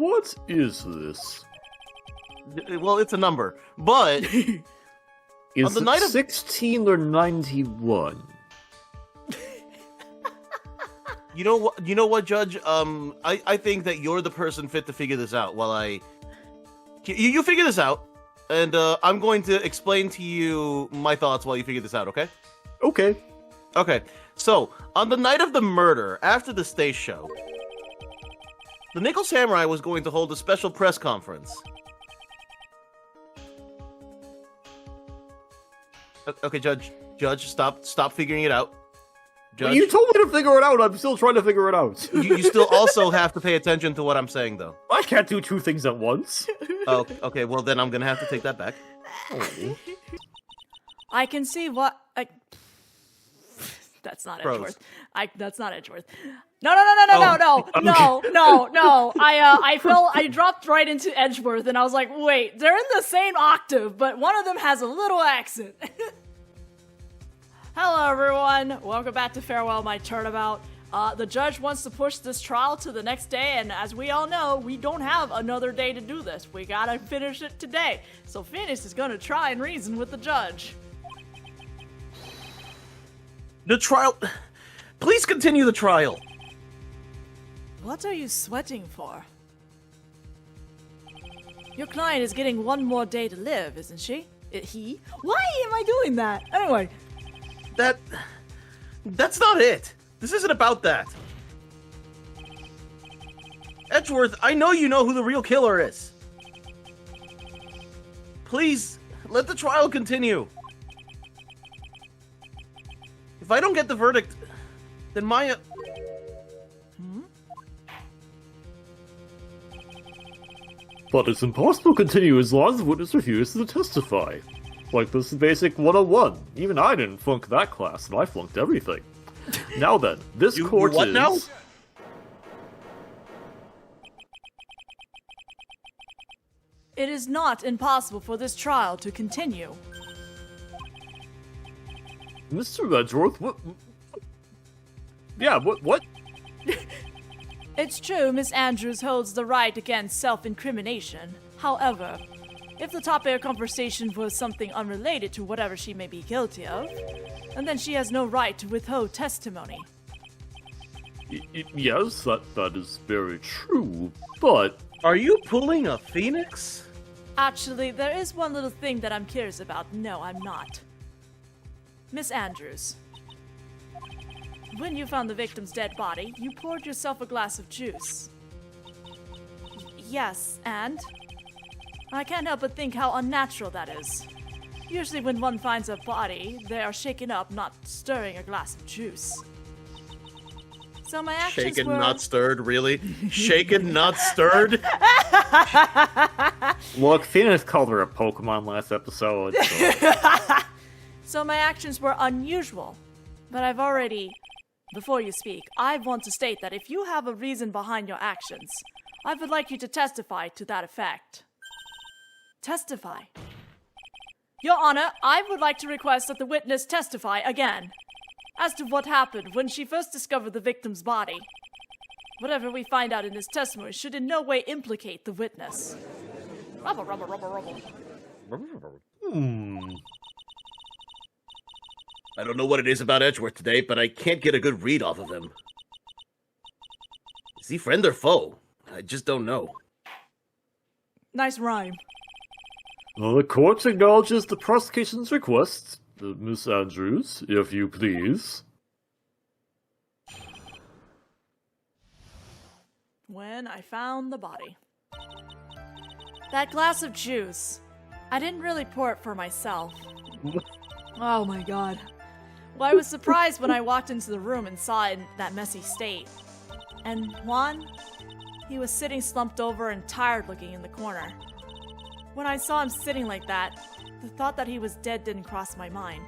What is this? Well, it's a number, but Is on the it night of 16 or 91? You know what, Judge? I think that you're the person fit to figure this out. While you figure this out, and I'm going to explain to you my thoughts while you figure this out. Okay? Okay. Okay. So on the night of the murder, after the stage show, the Nickel Samurai was going to hold a special press conference. Okay, Judge, stop figuring it out. Judge, Well, you told me to figure it out. I'm still trying to figure it out. you still also have to pay attention to what I'm saying, though. I can't do two things at once. Oh, okay. Well, then I'm gonna have to take that back. Oh. I can see what. That's not Pros. Edgeworth. That's not Edgeworth. No. I dropped right into Edgeworth, and I was like, wait, they're in the same octave, but one of them has a little accent. Hello, everyone. Welcome back to Farewell My Turnabout. The judge wants to push this trial to the next day, and as we all know, we don't have another day to do this. We gotta finish it today. So Phoenix is gonna try and reason with the judge. The trial. Please continue the trial. What are you sweating for? Your client is getting one more day to live, isn't she? He? Why am I doing that? Anyway. That's not it. This isn't about that. Edgeworth, I know you know who the real killer is. Please, let the trial continue. If I don't get the verdict, then Maya... But it's impossible to continue as long as the witness refuses to testify. Like, this is basic 101. Even I didn't flunk that class, and I flunked everything. Now then, this court what is... now? It is not impossible for this trial to continue. Mr. Edgeworth, what... Yeah, what? It's true, Miss Andrews holds the right against self-incrimination. However, if the topic of conversation was something unrelated to whatever she may be guilty of, and then she has no right to withhold testimony. Yes, that is very true, but... Are you pulling a Phoenix? Actually, there is one little thing that I'm curious about. No, I'm not. Miss Andrews, when you found the victim's dead body, you poured yourself a glass of juice. Yes, and? I can't help but think how unnatural that is. Usually when one finds a body, they are shaken up, not stirring a glass of juice. So my actions Shaken, were... not stirred, really? Shaken, not stirred? Look, Phoenix called her a Pokemon last episode, so... So my actions were unusual. But I've already... Before you speak, I want to state that if you have a reason behind your actions, I would like you to testify to that effect. Testify. Your Honor, I would like to request that the witness testify again as to what happened when she first discovered the victim's body. Whatever we find out in this testimony should in no way implicate the witness. Rubble, rubble, rubble, rubble. I don't know what it is about Edgeworth today, but I can't get a good read off of him. Is he friend or foe? I just don't know. Nice rhyme. The court acknowledges the prosecution's request. Miss Andrews, if you please. When I found the body. That glass of juice. I didn't really pour it for myself. Oh my god. Well, I was surprised when I walked into the room and saw it in that messy state. And Juan, he was sitting slumped over and tired looking in the corner. When I saw him sitting like that, the thought that he was dead didn't cross my mind.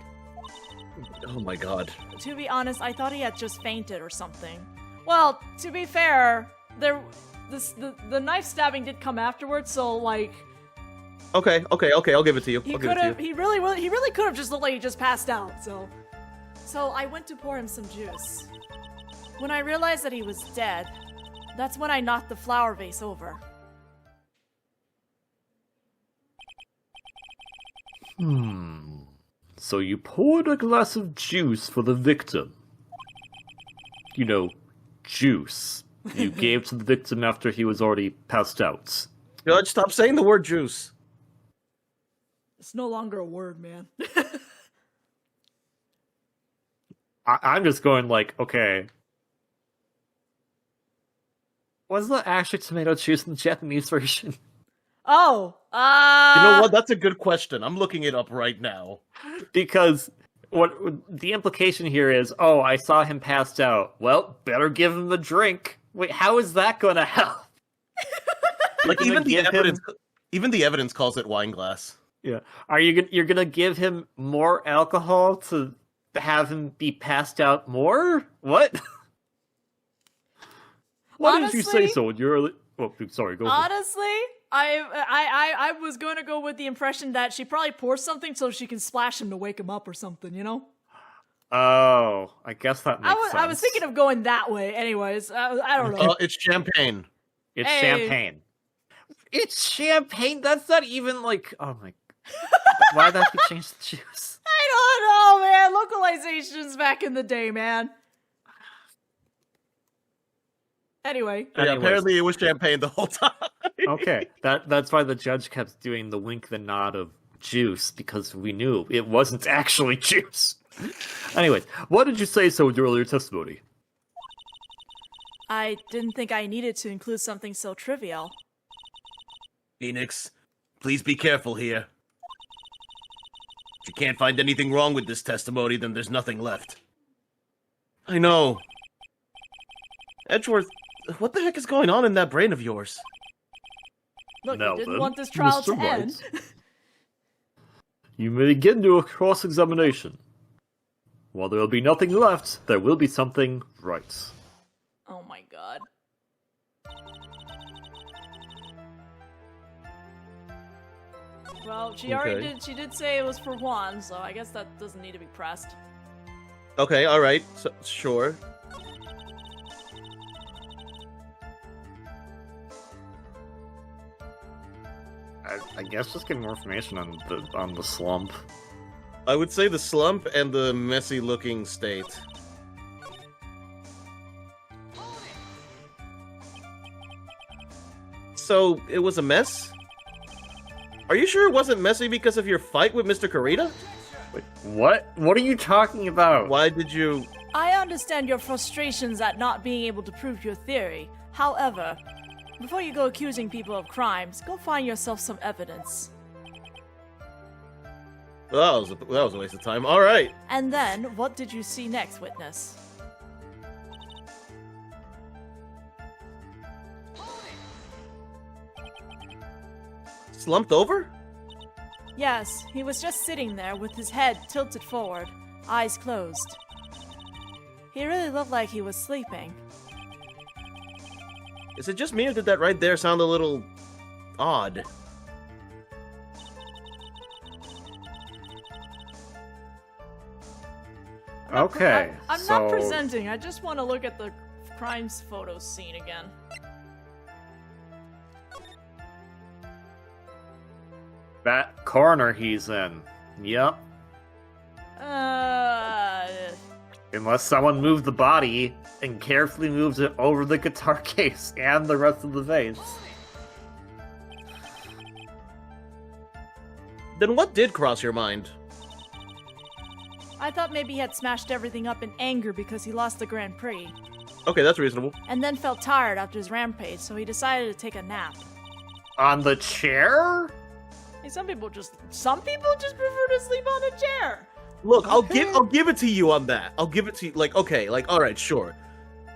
Oh my god. To be honest, I thought he had just fainted or something. Well, to be fair, the knife stabbing did come afterwards, so like... Okay, I'll give it to you. He really could have just looked like he just passed out, so I went to pour him some juice. When I realized that he was dead, that's when I knocked the flower vase over. So you poured a glass of juice for the victim. You know, juice. You gave to the victim after he was already passed out. Judge, stop saying the word juice. It's no longer a word, man. I'm just going like, okay. Was that actually tomato juice in the Japanese version? Oh, You know what? That's a good question. I'm looking it up right now. Because what the implication here is, oh, I saw him passed out. Well, better give him a drink. Wait, how is that going to help? Like even the evidence calls it wine glass. Yeah. You're gonna give him more alcohol to have him be passed out more? What? Why did you say Honestly- so? You're oh, sorry. Go ahead. honestly, I was going to go with the impression that she probably pours something so she can splash him to wake him up or something, you know? Oh, I guess that makes sense. I was thinking of going that way. Anyways, I don't know. It's champagne. It's Hey. champagne. It's champagne. That's not even like. Oh my. Why'd that be changed to juice? I don't know, man. Localizations back in the day, man. Anyway. Yeah, Anyways. apparently it was champagne the whole time. Okay, that's why the judge kept doing the wink, the nod of juice, because we knew it wasn't actually juice. Anyways, what did you say so with your earlier testimony? I didn't think I needed to include something so trivial. Phoenix, please be careful here. If you can't find anything wrong with this testimony, then there's nothing left. I know. Edgeworth, what the heck is going on in that brain of yours? Look, Now you didn't then, want this trial Mr. to end. Wright. You may get into a cross-examination. While there will be nothing left, there will be something right. Oh my god. Well, she already Okay. she did say it was for Juan, so I guess that doesn't need to be pressed. Okay, alright, so, sure. I guess just get more information on the slump. I would say the slump and the messy-looking state. So, it was a mess? Are you sure it wasn't messy because of your fight with Mr. Kurita? Wait, what? What are you talking about? Why did you... I understand your frustrations at not being able to prove your theory. However, before you go accusing people of crimes, go find yourself some evidence. Well, that was a waste of time. Alright. And then, what did you see next, witness? Slumped over? Yes, he was just sitting there with his head tilted forward, eyes closed. He really looked like he was sleeping. Is it just me or did that right there sound a little... odd? Okay, I'm not presenting, I just want to look at the crimes photo scene again. That corner he's in. Yep. Unless someone moved the body and carefully moves it over the guitar case and the rest of the vase. Then what did cross your mind? I thought maybe he had smashed everything up in anger because he lost the Grand Prix, Okay, that's reasonable. and then felt tired after his rampage, so he decided to take a nap. On the chair? Hey, some people just prefer to sleep on a chair. Look, Okay. I'll give it to you on that. I'll give it to you. Like, okay, like, all right, sure.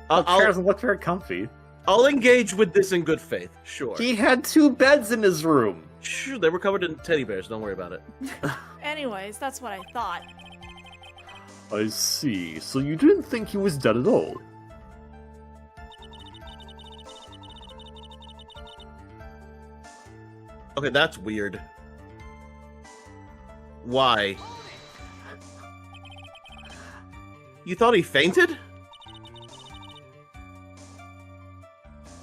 The chair doesn't look very comfy. I'll engage with this in good faith. Sure. He had 2 beds in his room. Sure, they were covered in teddy bears. Don't worry about it. Anyways, that's what I thought. I see. So you didn't think he was dead at all? Okay, that's weird. Why? You thought he fainted?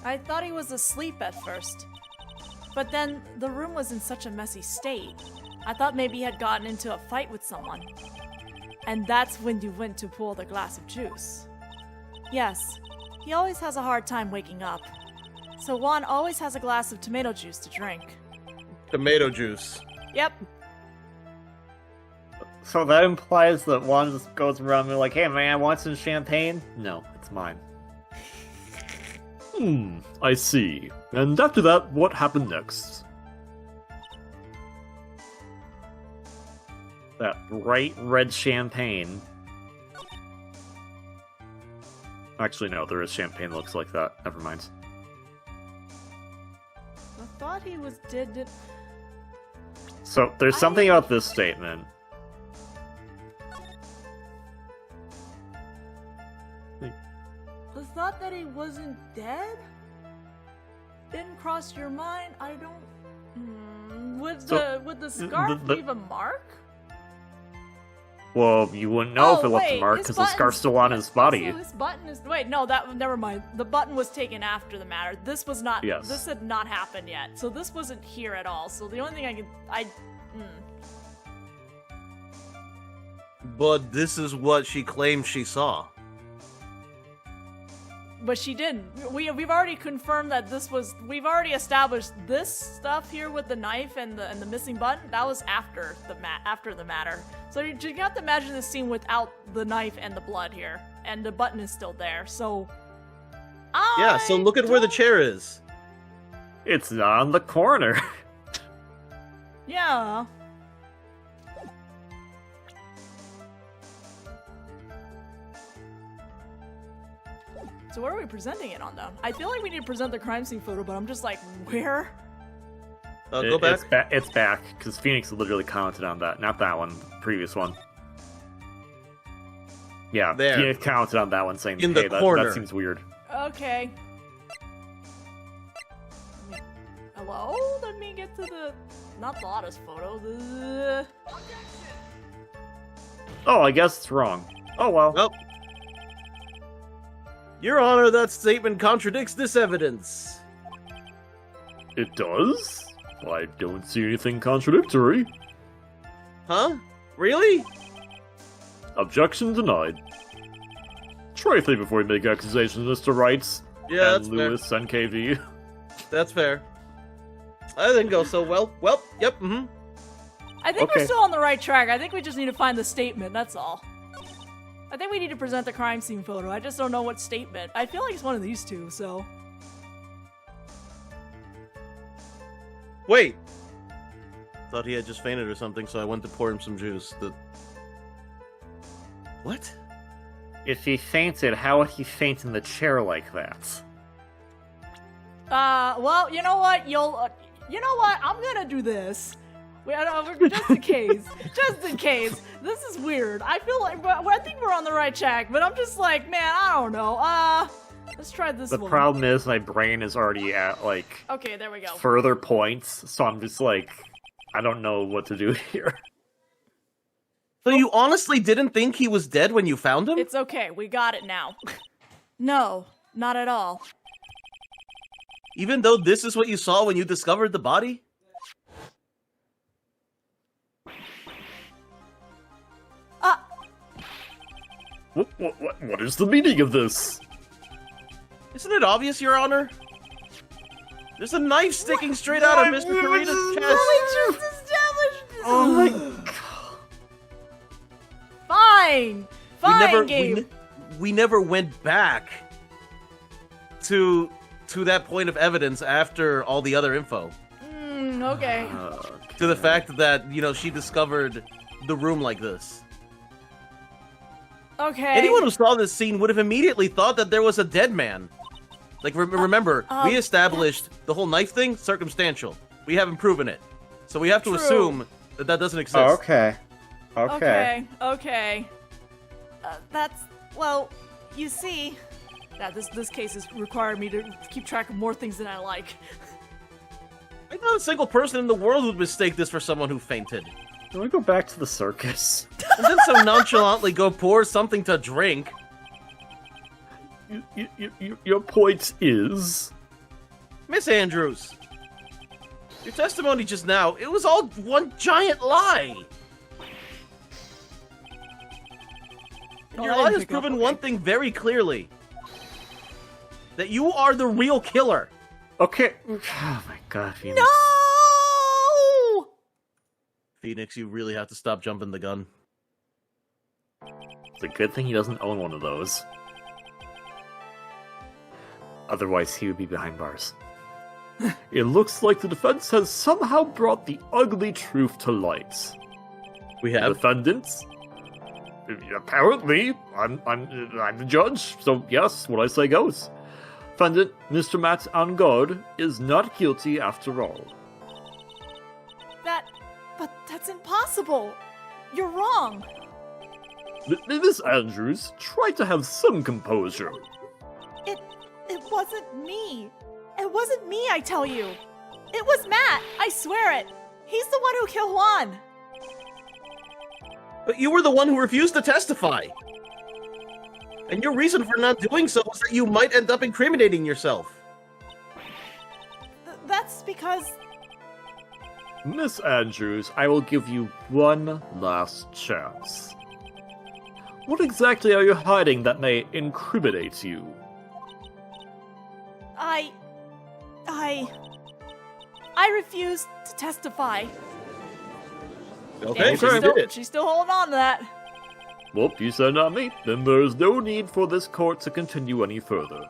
I thought he was asleep at first. But then, the room was in such a messy state. I thought maybe he had gotten into a fight with someone. And that's when you went to pour the glass of juice. Yes, he always has a hard time waking up. So Juan always has a glass of tomato juice to drink. Tomato juice. Yep. So that implies that Juan just goes around and like, hey man, want some champagne? No, it's mine. I see. And after that, what happened next? That bright red champagne. Actually, no, there is champagne that looks like that. Never mind. I thought he was dead. So there's something about this statement. I thought that he wasn't dead? Didn't cross your mind? I don't... Would the scarf leave a mark? Well, you wouldn't know if it left a mark his because the scarf's still on his body. Also, his button is... Wait, no, never mind. The button was taken after the matter. This was not... Yes. This had not happened yet. So this wasn't here at all. So the only thing But this is what she claimed she saw. But she didn't. We've already confirmed that this was... We've already established this stuff here with the knife and the missing button. That was after the matter. So you have to imagine this scene without the knife and the blood here. And the button is still there. So... Yeah, so look at where the chair is. It's not on the corner. Yeah. So where are we presenting it on, though? I feel like we need to present the crime scene photo, but I'm just like, where? Go back. It's back, because Phoenix literally commented on that. Not that one, the previous one. Yeah, There. Phoenix commented on that one saying, In the hey, corner. that seems weird. Okay. Hello? Let me get to the... Not the hottest photo. Oh, I guess it's wrong. Oh well. Oh. Your Honor, that statement contradicts this evidence. It does? I don't see anything contradictory. Huh? Really? Objection denied. Try think before you make accusations, Mr. Wright. Yeah, and that's Lewis, NKV. That's fair. I didn't go so well. Well, yep, I think Okay. we're still on the right track. I think we just need to find the statement, that's all. I think we need to present the crime scene photo. I just don't know what statement. I feel like it's one of these two, so... Wait. Thought he had just fainted or something, so I went to pour him some juice. What? If he fainted, how would he faint in the chair like that? Well, you know what? You know what? I'm gonna do this. Just in case. Just in case. This is weird. I feel like... I think we're on the right track, but I'm just like, man, I don't know. Let's try this The one. problem is my brain is already at, like, Okay, there we go. further points, so I'm just like, I don't know what to do here. So you honestly didn't think he was dead when you found him? It's okay. We got it now. No, not at all. Even though this is what you saw when you discovered the body? What is the meaning of this? Isn't it obvious, Your Honor? There's a knife sticking straight out of Mr. Karina's chest. We just established this. Oh my god. Fine. Fine, Gabe. We never went back to that point of evidence after all the other info. Okay. To the fact that, she discovered the room like this. Okay. Anyone who saw this scene would have immediately thought that there was a dead man. Like, remember, we established the whole knife thing, circumstantial. We haven't proven it. So we have to True. assume that that doesn't exist. Oh, okay. Okay. That's... Well, you see... Yeah, this case has required me to keep track of more things than I like. I not a single person in the world would mistake this for someone who fainted. Can we go back to the circus? And then so nonchalantly go pour something to drink. Your point is... Miss Andrews. Your testimony just now, it was all one giant lie. And Oh, your I lie didn't has pick up, proven okay. one thing very clearly. That you are the real killer. Okay. Oh my god, Phoenix. No! Phoenix, you really have to stop jumping the gun. It's a good thing he doesn't own one of those. Otherwise, he would be behind bars. It looks like the defense has somehow brought the ugly truth to light. We The have. defendants? Apparently, I'm the judge, so yes, what I say goes. Defendant, Mr. Matt Angard, is not guilty after all. But that's impossible. You're wrong. Miss Andrews, try to have some composure. It wasn't me. It wasn't me, I tell you. It was Matt. I swear it. He's the one who killed Juan. But you were the one who refused to testify. And your reason for not doing so was that you might end up incriminating yourself. That's because Miss Andrews, I will give you one last chance. What exactly are you hiding that may incriminate you? I refused to testify. Okay, And so you did it. she's still holding on to that. Well, you said not me. Then there is no need for this court to continue any further.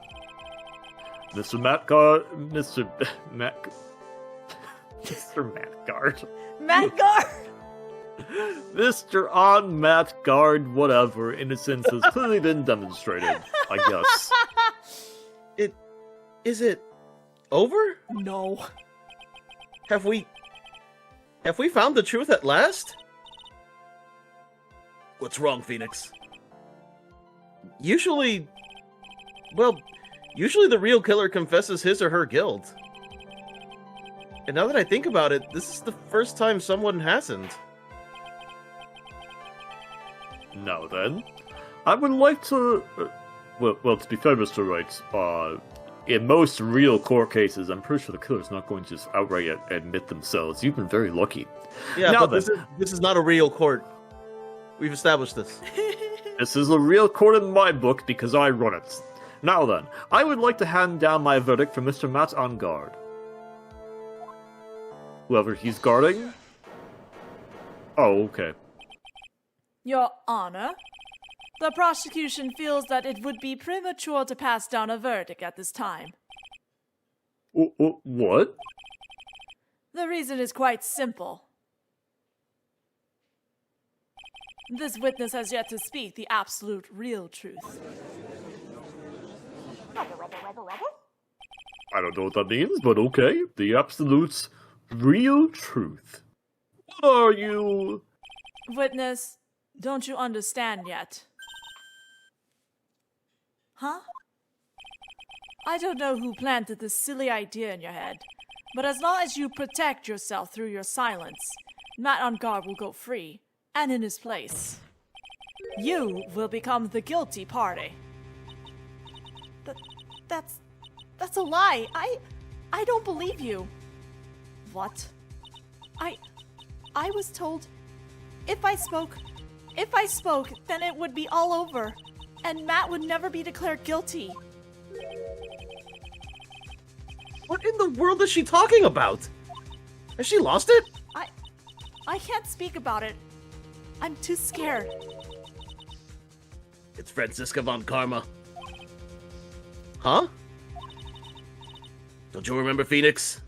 Mr. Mattgard... Mr. Matt... Mr. Mattgard. Matt Guard. Mr. On Mattgard, whatever. Innocence has clearly been demonstrated, I guess. Is it over? No. Have we found the truth at last? What's wrong, Phoenix? Usually the real killer confesses his or her guilt. And now that I think about it, this is the first time someone hasn't. Now then, I would like to... well, to be fair, Mr. Wright, in most real court cases, I'm pretty sure the killer's not going to just outright admit themselves. You've been very lucky. Yeah, Now but this is not a real court. We've established this. This is a real court in my book because I run it. Now then, I would like to hand down my verdict for Mr. Matt on guard. Whoever he's guarding? Oh, okay. Your Honor, the prosecution feels that it would be premature to pass down a verdict at this time. What? The reason is quite simple. This witness has yet to speak the absolute real truth. I don't know what that means, but okay. The absolute real truth. What are you? Witness, don't you understand yet? Huh? I don't know who planted this silly idea in your head, but as long as you protect yourself through your silence, Matt on guard will go free, and in his place, you will become the guilty party. That's a lie. I don't believe you. What? I was told if I spoke, then it would be all over, and Matt would never be declared guilty. What in the world is she talking about? Has she lost it? I can't speak about it. I'm too scared. It's Franziska von Karma. Huh? Don't you remember, Phoenix?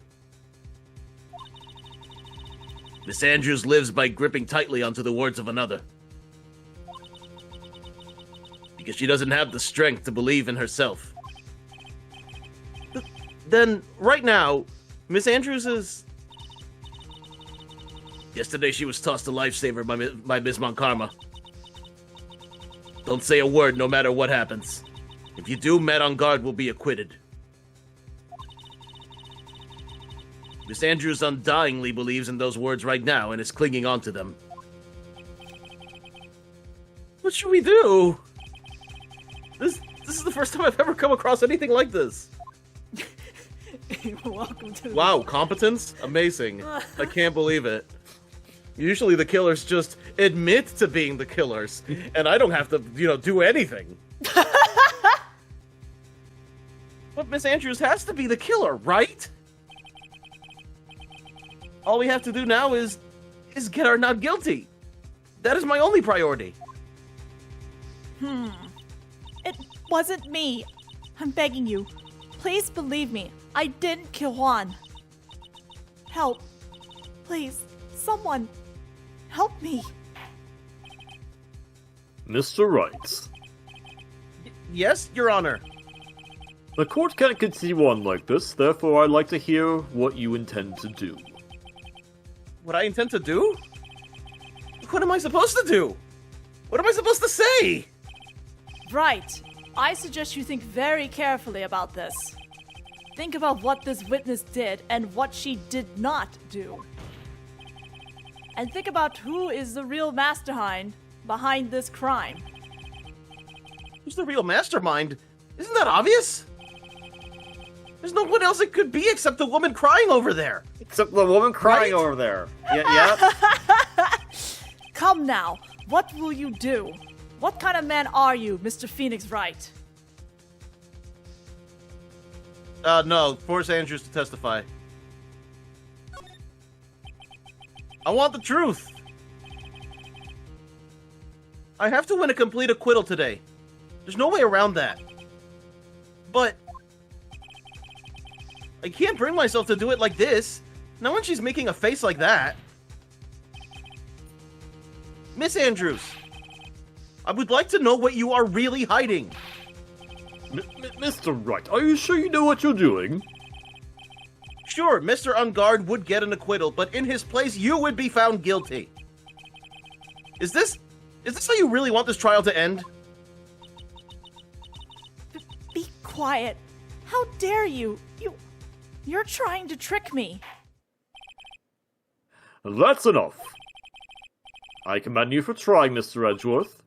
Miss Andrews lives by gripping tightly onto the words of another. Because she doesn't have the strength to believe in herself. Then, right now, Miss Andrews is... Yesterday she was tossed a lifesaver by Miss Monkarma. Don't say a word no matter what happens. If you do, Matt on guard will be acquitted. Miss Andrews undyingly believes in those words right now and is clinging on to them. What should we do? This is the first time I've ever come across anything like this. Welcome to Wow, competence? Amazing. I can't believe it. Usually the killers just admit to being the killers, and I don't have to, do anything. But Miss Andrews has to be the killer, right? All we have to do now is get her not guilty. That is my only priority. It wasn't me. I'm begging you. Please believe me. I didn't kill Juan. Help. Please. Someone. Help me. Mr. Wright. Yes, Your Honor. The court can't continue on like this, therefore I'd like to hear what you intend to do. What I intend to do? What am I supposed to do? What am I supposed to say? Right. I suggest you think very carefully about this. Think about what this witness did and what she did not do. And think about who is the real mastermind behind this crime. Who's the real mastermind? Isn't that obvious? There's no one else it could be except the woman crying over there. Except the woman crying Right? over there. Yeah. Come now. What will you do? What kind of man are you, Mr. Phoenix Wright? No. Force Andrews to testify. I want the truth. I have to win a complete acquittal today. There's no way around that. But I can't bring myself to do it like this. Not when she's making a face like that. Miss Andrews, I would like to know what you are really hiding. Mr. Wright, are you sure you know what you're doing? Sure, Mr. Ungard would get an acquittal, but in his place, you would be found guilty. Is this how you really want this trial to end? Be quiet. How dare you? You're trying to trick me. That's enough. I commend you for trying, Mr. Edgeworth.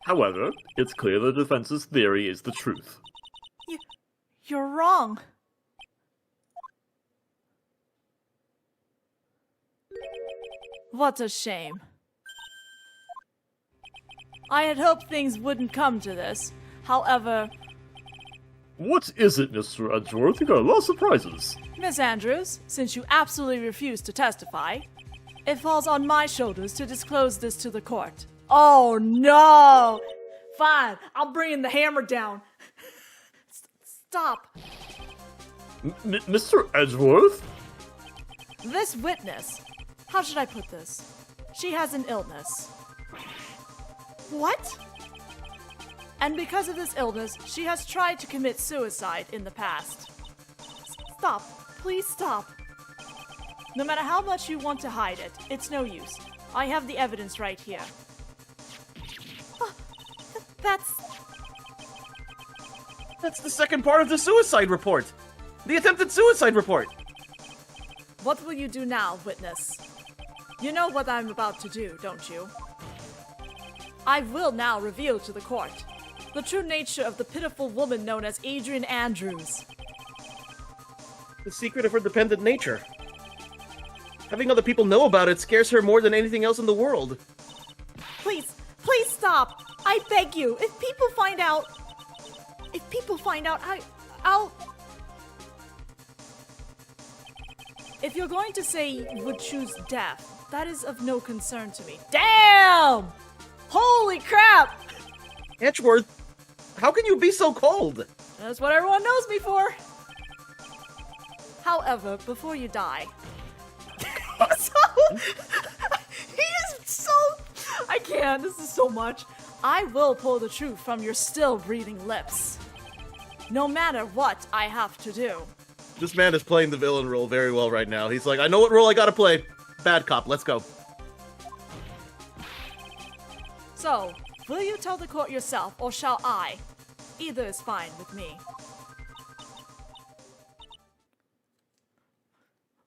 However, it's clear the defense's theory is the truth. You're wrong. What a shame. I had hoped things wouldn't come to this. However, What is it, Mr. Edgeworth? You got a lot of surprises. Miss Andrews, since you absolutely refuse to testify, it falls on my shoulders to disclose this to the court. Oh no! Fine, I'm bringing the hammer down. Stop. Mr. Edgeworth? This witness, how should I put this? She has an illness. What? And because of this illness, she has tried to commit suicide in the past. Stop. Please stop. No matter how much you want to hide it, it's no use. I have the evidence right here. That's the second part of the suicide report. The attempted suicide report. What will you do now, witness? You know what I'm about to do, don't you? I will now reveal to the court the true nature of the pitiful woman known as Adrian Andrews. The secret of her dependent nature. Having other people know about it scares her more than anything else in the world. Please stop! I beg you! If people find out, I'll... If you're going to say you would choose death, that is of no concern to me. Damn! Holy crap! Edgeworth, how can you be so cold? That's what everyone knows me for. However, before you die... He is so... I can't. This is so much. I will pull the truth from your still breathing lips. No matter what I have to do. This man is playing the villain role very well right now. He's like, I know what role I gotta play. Bad cop, let's go. So, will you tell the court yourself, or shall I? Either is fine with me.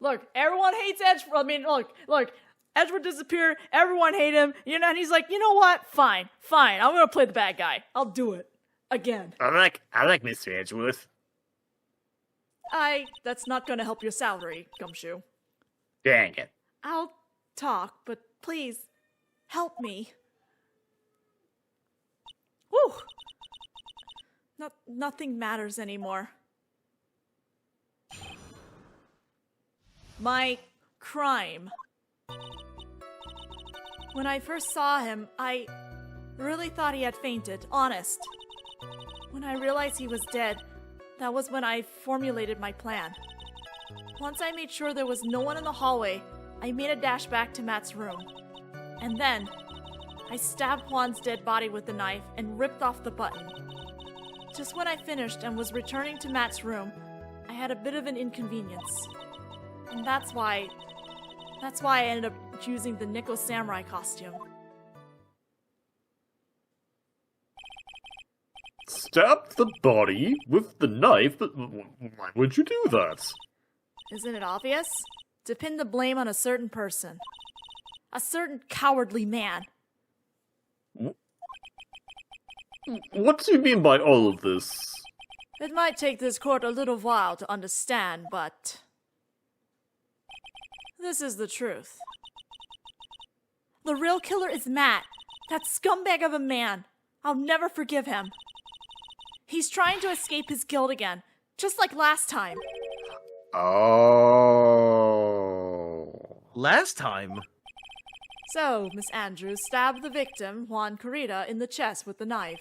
Look, everyone hates Edgeworth. I mean, look, Edgeworth disappeared. Everyone hate him. You know, and he's like, you know what? Fine. I'm gonna play the bad guy. I'll do it again. I like Mr. Edgeworth. That's not gonna help your salary, Gumshoe. Dang it. I'll talk, but please, help me. Whew! Nothing matters anymore. My crime. When I first saw him, I really thought he had fainted, honest. When I realized he was dead, that was when I formulated my plan. Once I made sure there was no one in the hallway, I made a dash back to Matt's room. And then, I stabbed Juan's dead body with the knife and ripped off the button. Just when I finished and was returning to Matt's room, I had a bit of an inconvenience. And that's why I ended up using the Nickel Samurai costume. Stabbed the body with the knife? But why would you do that? Isn't it obvious? To pin the blame on a certain person. A certain cowardly man. What do you mean by all of this? It might take this court a little while to understand, but this is the truth. The real killer is Matt, that scumbag of a man. I'll never forgive him. He's trying to escape his guilt again, just like last time. Oh. Last time? So, Miss Andrews stabbed the victim, Juan Corrida, in the chest with the knife.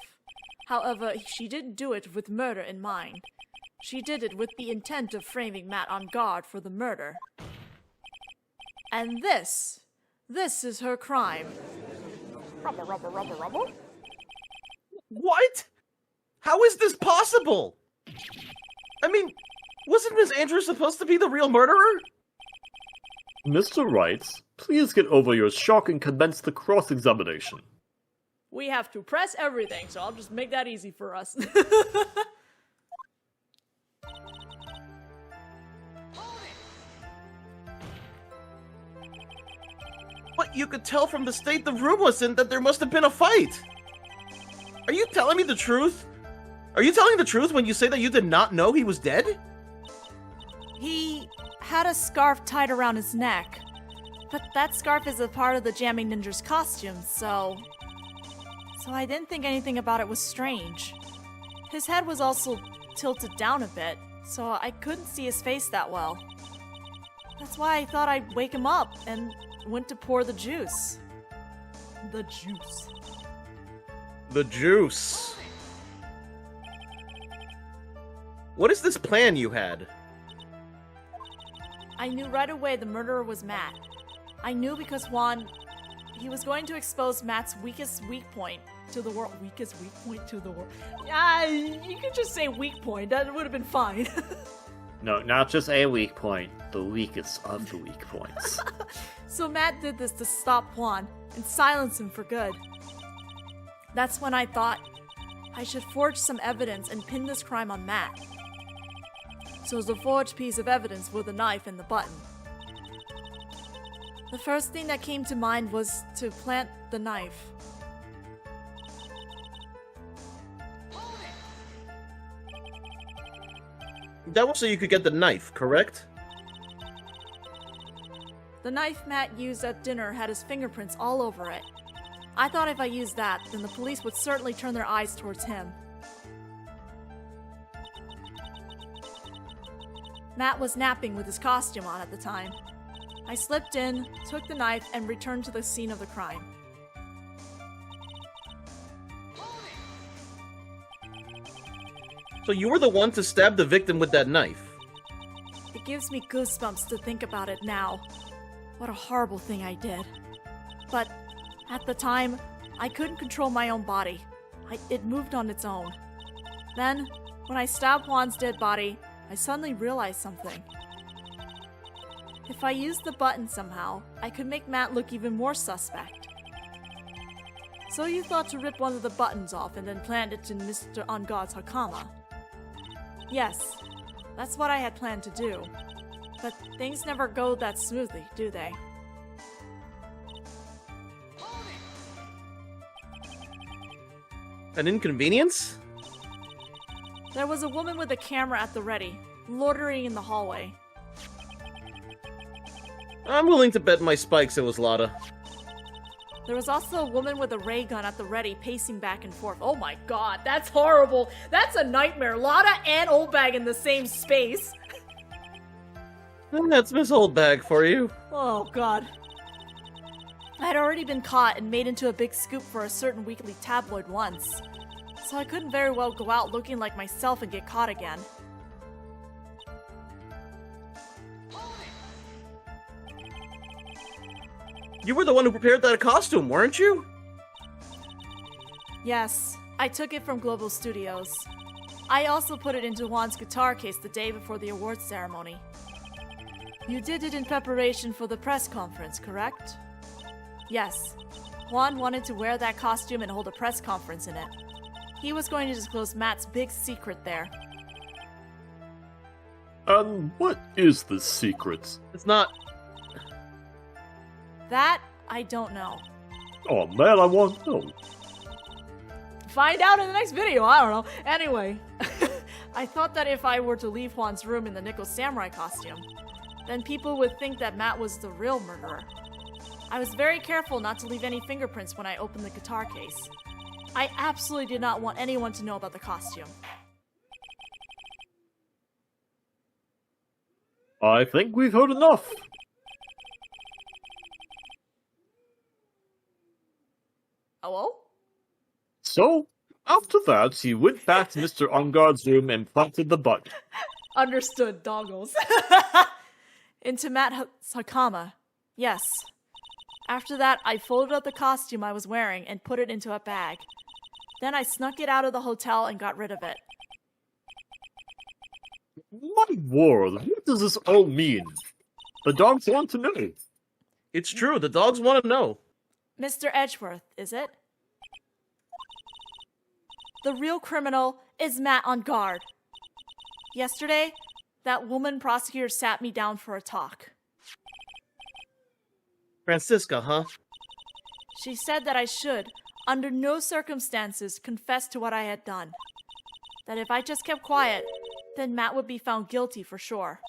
However, she didn't do it with murder in mind. She did it with the intent of framing Matt on guard for the murder. And this is her crime. Rubble. What? How is this possible? I mean, wasn't Miss Andrews supposed to be the real murderer? Mr. Wright, please get over your shock and commence the cross-examination. We have to press everything, so I'll just make that easy for us. But you could tell from the state the room was in that there must have been a fight. Are you telling me the truth? Are you telling the truth when you say that you did not know he was dead? He had a scarf tied around his neck. But that scarf is a part of the Jamming Ninja's costume, so I didn't think anything about it was strange. His head was also tilted down a bit, so I couldn't see his face that well. That's why I thought I'd wake him up and went to pour the juice. The juice. The juice. What is this plan you had? I knew right away the murderer was Matt. I knew because Juan, he was going to expose Matt's weakest weak point to the world. Weakest weak point to the world. You could just say weak point. That would have been fine. No, not just a weak point. The weakest of the weak points. So Matt did this to stop Juan and silence him for good. That's when I thought I should forge some evidence and pin this crime on Matt. So the forged piece of evidence were the knife and the button. The first thing that came to mind was to plant the knife. That was so you could get the knife, correct? The knife Matt used at dinner had his fingerprints all over it. I thought if I used that, then the police would certainly turn their eyes towards him. Matt was napping with his costume on at the time. I slipped in, took the knife, and returned to the scene of the crime. So you were the one to stab the victim with that knife? It gives me goosebumps to think about it now. What a horrible thing I did. But at the time, I couldn't control my own body. It moved on its own. Then, when I stabbed Juan's dead body, I suddenly realized something. If I used the button somehow, I could make Matt look even more suspect. So you thought to rip one of the buttons off and then plant it in Mr. On God's Hakama. Yes, that's what I had planned to do. But things never go that smoothly, do they? An inconvenience? There was a woman with a camera at the ready. loitering in the hallway. I'm willing to bet my spikes it was Lotta. There was also a woman with a ray gun at the ready, pacing back and forth. Oh my god, that's horrible. That's a nightmare. Lotta and Oldbag in the same space. That's Miss Oldbag for you. Oh god. I had already been caught and made into a big scoop for a certain weekly tabloid once. So I couldn't very well go out looking like myself and get caught again. You were the one who prepared that costume, weren't you? Yes, I took it from Global Studios. I also put it into Juan's guitar case the day before the awards ceremony. You did it in preparation for the press conference, correct? Yes. Juan wanted to wear that costume and hold a press conference in it. He was going to disclose Matt's big secret there. And what is the secret? It's not... That, I don't know. Oh man, I want to know. Find out in the next video, I don't know. Anyway, I thought that if I were to leave Juan's room in the Nickel Samurai costume, then people would think that Matt was the real murderer. I was very careful not to leave any fingerprints when I opened the guitar case. I absolutely did not want anyone to know about the costume. I think we've heard enough. Hello? So, after that, he went back to Mr. Onguard's room and planted the button. Understood, doggles. Into Matt Hakama. Yes. After that, I folded up the costume I was wearing and put it into a bag. Then I snuck it out of the hotel and got rid of it. My word, what does this all mean? The dogs want to know. It's true, the dogs want to know. Mr. Edgeworth, is it? The real criminal is Matt on guard. Yesterday, that woman prosecutor sat me down for a talk. Francisca, huh? She said that I should, under no circumstances, confess to what I had done. That if I just kept quiet, then Matt would be found guilty for sure.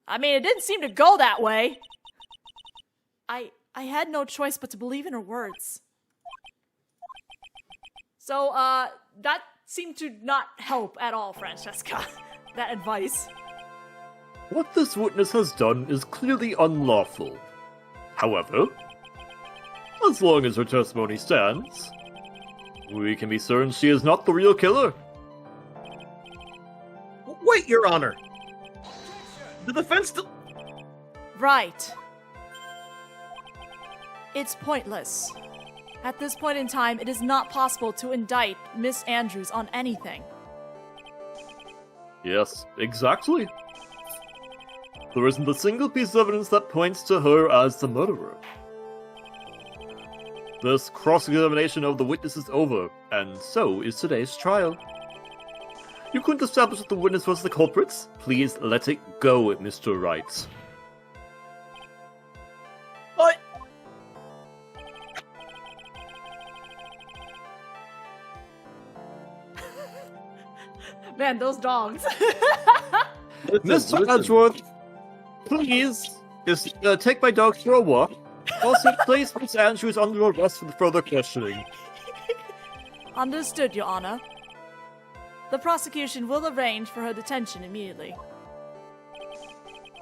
I mean, it didn't seem to go that way. I had no choice but to believe in her words. So, that seemed to not help at all, Francesca. That advice. What this witness has done is clearly unlawful. However, as long as her testimony stands, we can be certain she is not the real killer. Wait, Your Honor! The defense still... Right. It's pointless. At this point in time, it is not possible to indict Miss Andrews on anything. Yes, exactly. There isn't a single piece of evidence that points to her as the murderer. This cross-examination of the witness is over, and so is today's trial. You couldn't establish that the witness was the culprit? Please let it go, Mr. Wright. What? Man, those dogs. Mr. Edgeworth, please, just take my dog for a walk. Also, place Miss Andrews under arrest for further questioning. Understood, Your Honor. The prosecution will arrange for her detention immediately.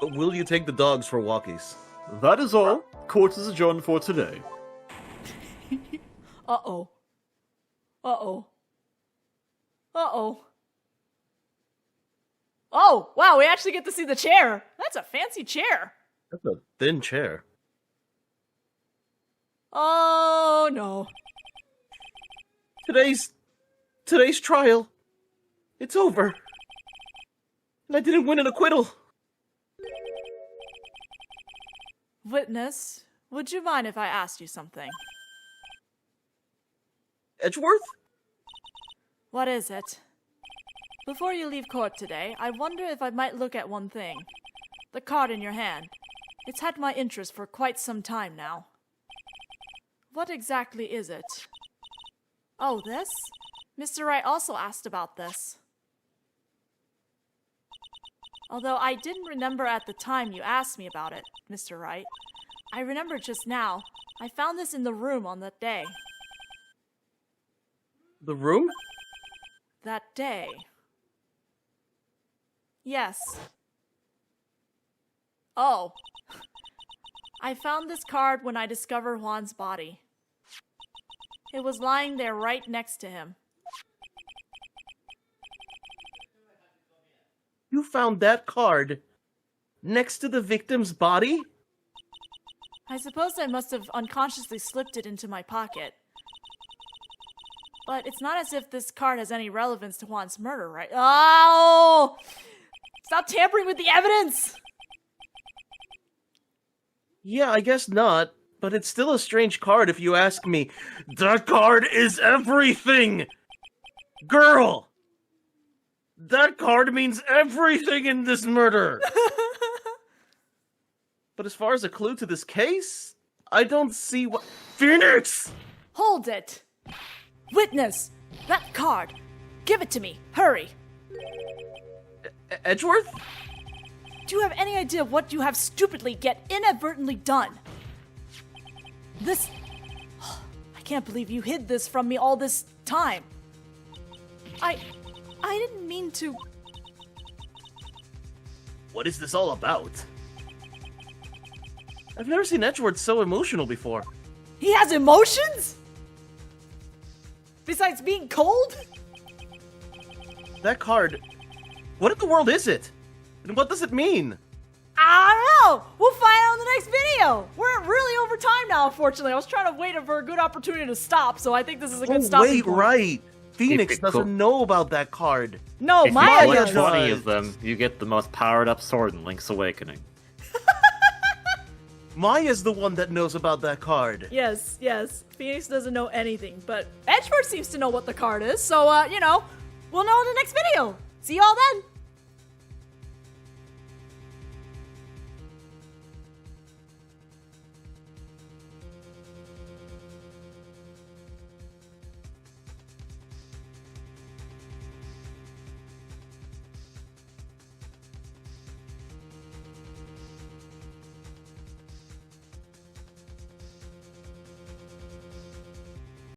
But will you take the dogs for walkies? That is all. Court is adjourned for today. Uh-oh. Uh-oh. Uh-oh. Oh, wow, we actually get to see the chair. That's a fancy chair. That's a thin chair. Oh, no. Today's trial. It's over. And I didn't win an acquittal. Witness, would you mind if I asked you something? Edgeworth? What is it? Before you leave court today, I wonder if I might look at one thing. The card in your hand. It's had my interest for quite some time now. What exactly is it? Oh, this? Mr. Wright also asked about this. Although I didn't remember at the time you asked me about it, Mr. Wright. I remember just now. I found this in the room on that day. The room? That day. Yes. Oh. I found this card when I discovered Juan's body. It was lying there right next to him. You found that card next to the victim's body? I suppose I must have unconsciously slipped it into my pocket. But it's not as if this card has any relevance to Juan's murder, right? Oh! Stop tampering with the evidence! Yeah, I guess not. But it's still a strange card if you ask me. That card is everything! Girl! That card means everything in this murder! But as far as a clue to this case, I don't see what— Phoenix! Hold it! Witness! That card! Give it to me! Hurry! Edgeworth? Do you have any idea what you have stupidly yet inadvertently done? This... I can't believe you hid this from me all this time. I didn't mean to... What is this all about? I've never seen Edgeworth so emotional before. He has emotions? Besides being cold? That card... What in the world is it? And what does it mean? I don't know! We'll find out in the next video! We're really over time now, unfortunately. I was trying to wait for a good opportunity to stop, so I think this is a good stopping wait, point. right. Phoenix If it doesn't know about that card. No, If Maya you Maya does. collect 20 does. of them, you get the most powered-up sword in Link's Awakening. Maya's the one that knows about that card. Yes, yes. Phoenix doesn't know anything, but Edgeworth seems to know what the card is, so, we'll know in the next video. See y'all then!